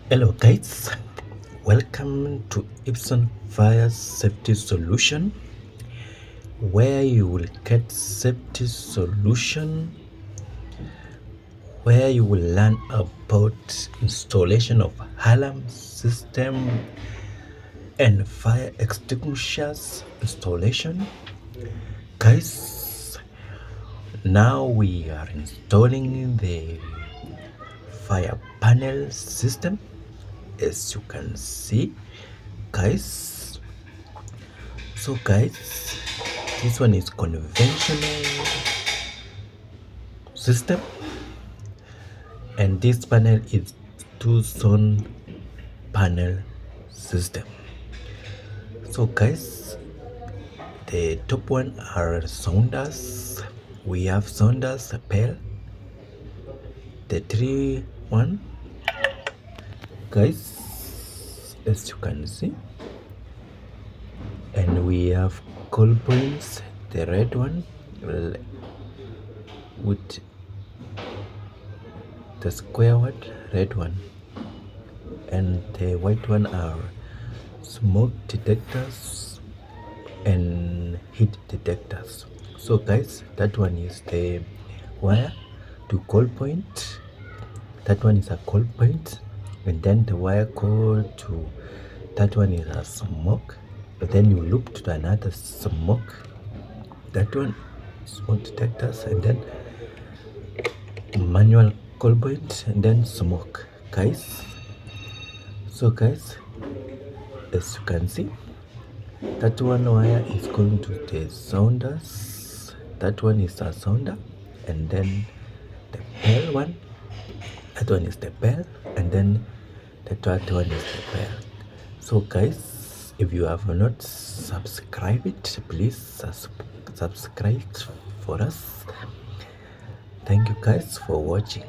Hello guys, welcome to Epson Fire Safety Solution, where you will get safety solution, where you will learn about installation of alarm system and fire extinguishers installation. Guys, now we are installing the fire panel system, as you can see, guys. So guys, this one is conventional system, and this panel is two-zone panel system. So guys, the top one are sounders. We have sounders pair, the three one, guys, as you can see, and we have coil points, the red one with the square one, red one, and the white one are smoke detectors and heat detectors. So guys, that one is the wire to coil point, that one is a coil point, and then the wire coil to that one is a smoke, but then you loop to another smoke, that one smoke detectors, and then manual coil point, and then smoke, guys. So guys, as you can see, that one wire is going to the sounders, that one is a sounder, and then the bell one, that one is the bell, and then the third one is the bell. So guys, if you have not subscribed, please subscribe for us. Thank you guys for watching.